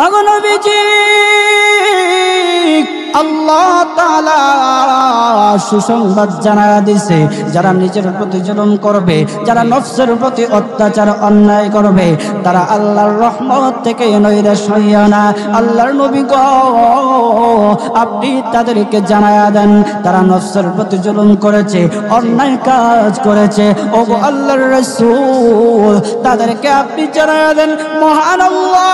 ওগো নবীজি, আল্লাহ তাআলা সুসংবাদ জানায়া দিয়েছে, যারা নিজের প্রতি জুলুম করবে, যারা নফসের প্রতি অত্যাচার অন্যায় করবে, তারা আল্লাহর রহমত থেকে নৈরাশ হইও না। আল্লাহর নবী গো, আপনি তাদেরকে জানায়া দেন, তারা নফসের প্রতি জুলুম করেছে, অন্যায় কাজ করেছে। ওগো আল্লাহর রাসূল, তাদেরকে আপনি জানায়া দেন, মহান আল্লাহ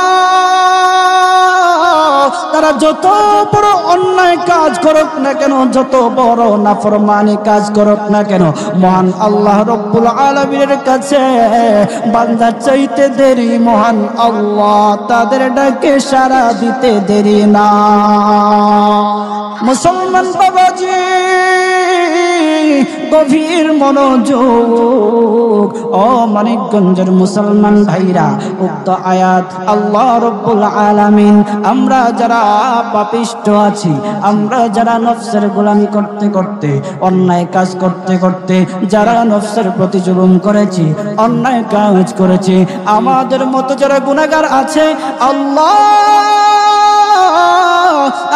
তারা যত বড় অন্যায় কাজ করুক না কেন, যত বড় নাফরমানি কাজ করুক না কেন, মহান আল্লাহ রব্বুল আলামিনের কাছে বান্দা চাইতে দেরি, মহান আল্লাহ তাদের ডাকে সাড়া দিতে দেরি না। মুসলমান বাবাজি, গভীর মনোযোগ, ও মানিকগঞ্জের মুসলমান ভাইরা, উক্ত আয়াত আল্লাহ রব্বুল আলামিন আমরা যারা পাপিষ্ট আছি, আমরা যারা নফসের গোলামি করতে করতে, অন্যায় কাজ করতে করতে, যারা নফসের প্রতি জুলুম করেছি, অন্যায় কাজ করেছি, আমাদের মতো যারা গুনাহগার আছে, আল্লাহ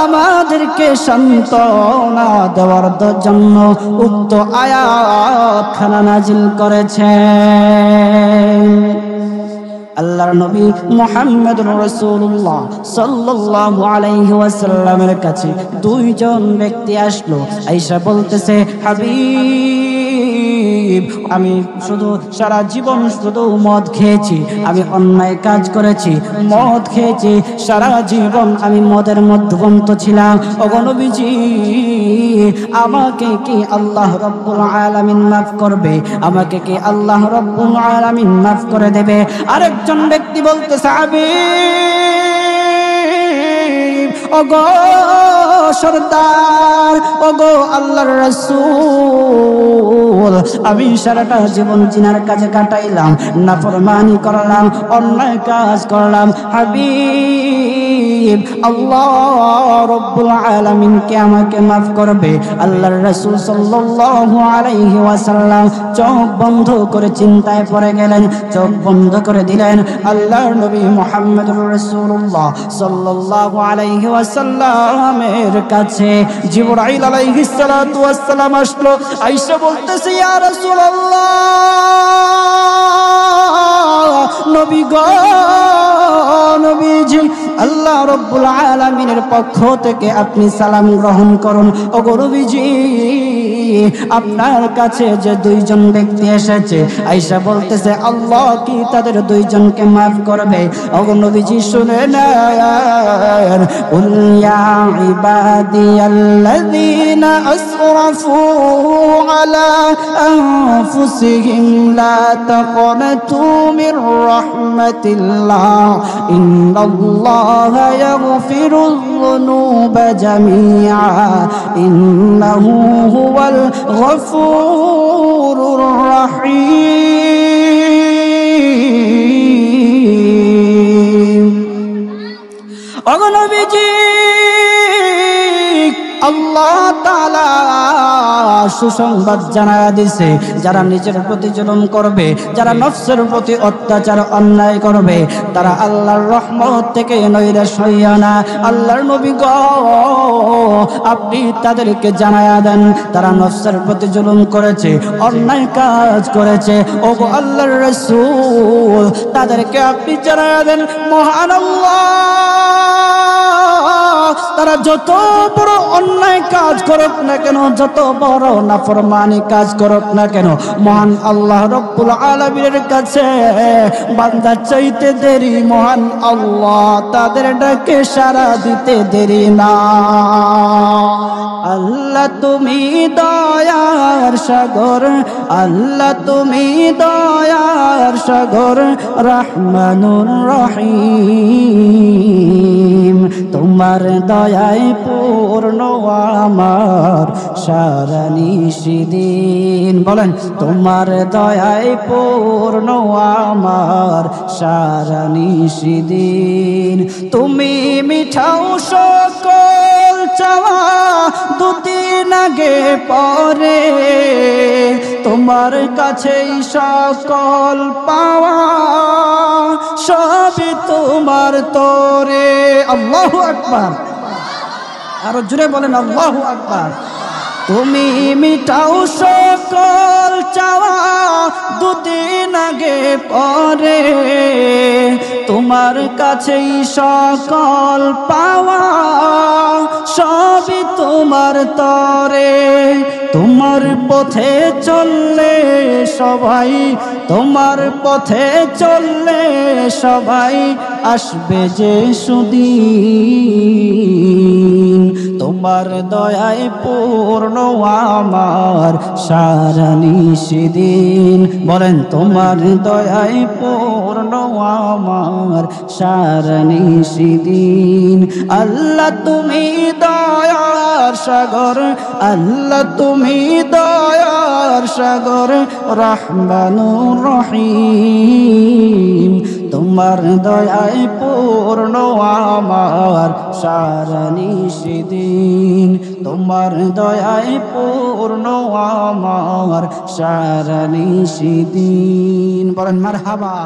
আমাদেরকে সান্ত্বনা দেওয়ার জন্য উক্ত আয়াতখানা নাজিল করেছেন। আল্লাহর নবী মুহাম্মদুর রাসূলুল্লাহ সাল্লাল্লাহু আলাইহি ওয়াসাল্লামের কাছে দুইজন ব্যক্তি আসলো, আয়েশা বলতেছে, হাবিব, আমি শুধু সারা জীবন শুধু মদ খেয়েছি, আমি অন্যায় কাজ করেছি, মদ খেয়েছি, সারা জীবন আমি মদের মধ্যবন্ত ছিলাম। ওগো নবীজি, আমাকে কি আল্লাহ রব্বুল আলামিন মাফ করবে? আমাকে কি আল্লাহ রব্বুল আলামিন মাফ করে দেবে? আরেকজন ব্যক্তি বলতেছে, হাবিব, ওগো সরদার, ওগো আল্লাহর রাসূল, আমি সারাটা জীবন জিনার কাজে কাটাইলাম, নাফরমানি করলাম, অন্যায় কাজ করলাম। হাবিব, আল্লাহ রব্বুল আলামিন কে আমাকে মাফ করবে? আল্লাহর রাসূল সাল্লাল্লাহু আলাইহি ওয়াসাল্লাম চোখ বন্ধ করে চিন্তায় পড়ে গেলেন, চোখ বন্ধ করে দিলেন। আল্লাহর নবী মুহাম্মদুর রাসূলুল্লাহ সাল্লাল্লাহু আলাইহি ওয়াসাল্লামের কাছে জিবরাইল আলাইহিস সালাতু ওয়াস সালাম আসলো। আয়েশা বলতেছে, ইয়া রাসূলুল্লাহ, নবী গো, নবীজি, আল্লাহ রব্বুল আলামিনের পক্ষ থেকে আপনি সালাম গ্রহণ করুন। ওগো নবীজি, আপনার কাছে যে দুইজন ব্যক্তি এসেছে, আয়েশা বলতেছে, আল্লাহ কি তাদের দুইজনকে মাফ করবে? ওগো নবীজি শুনে নেন, কুল ইয়া ইবাদিয়াল্লাযীনা আসরাফু আলা আনফুসিহিম লা তাকনাতু মির রাহমাতিল্লাহ ইন্নাল্লাহা ইয়াগফিরুয যুনুবা জামিআ ইন্নাহু হুয়াল গফুরুর রহিম। ওগো নবীজি, আল্লাহ তাআলা সুসংবাদ জানায়া দিয়েছে, যারা নিজের প্রতি জুলুম করবে, যারা নফসের প্রতি অত্যাচার অন্যায় করবে, তারা আল্লাহর রহমত থেকে নৈরাশ হইও না। আল্লাহর নবী গো, আপনি তাদেরকে জানায়া দেন, তারা নফসের প্রতি জুলুম করেছে, অন্যায় কাজ করেছে। ওগো আল্লাহর রাসূল, তাদেরকে আপনি জানায়া দেন, মহান আল্লাহ তারা যত বড় অন্যায় কাজ করুক না কেন, যত বড় নাফরমানি কাজ করুক না কেন, মহান আল্লাহ রব্বুল আলামিনের কাছে বান্দা চাইতে দেরি, মহান আল্লাহ তাদের ডাকে সাড়া দিতে দেরি না। আল্লাহ তুমি দয়ার সাগর, আল্লাহ তুমি দয়ার সাগর, রহমানুর রহিম, তোমার দয়ায় পূর্ণ আমার সারা নিশিদিন। বলেন, তোমার দয়ায় পূর্ণ আমার সারা নিশিদিন। তুমি মিঠাও সকল চাওয়া দুদিন আগে পরে, তোমার কাছেই সকল পাওয়া সবই তোমার তরে। আল্লাহু আকবার, আরো জোরে বলেন আল্লাহু আকবার। তুমি মিটাও সকল চাওয়া দুদিন আগে পরে, তোমার কাছেই সকল পাওয়া সবই তোমার তরে। তোমার পথে চললে সবাই, তোমার পথে চললে সবাই আসবে যে সুদিন। তোমার দয়ায় পূর্ণ আমার সারা নিশিদিন। বলেন তোমার দয়ায় পূর্ণ আমার সারা নিশিদিন। আল্লাহ তুমি দয়ার সাগর, আল্লাহ তুমি দয়ার সাগর, রহমানুর রহিম। তোমার দয়ায় পূর্ণ আমার সারা নিশিদিন। তোমার দয়ায় পূর্ণ আমার সারা নিশিদিন। বলেন মারহাবা।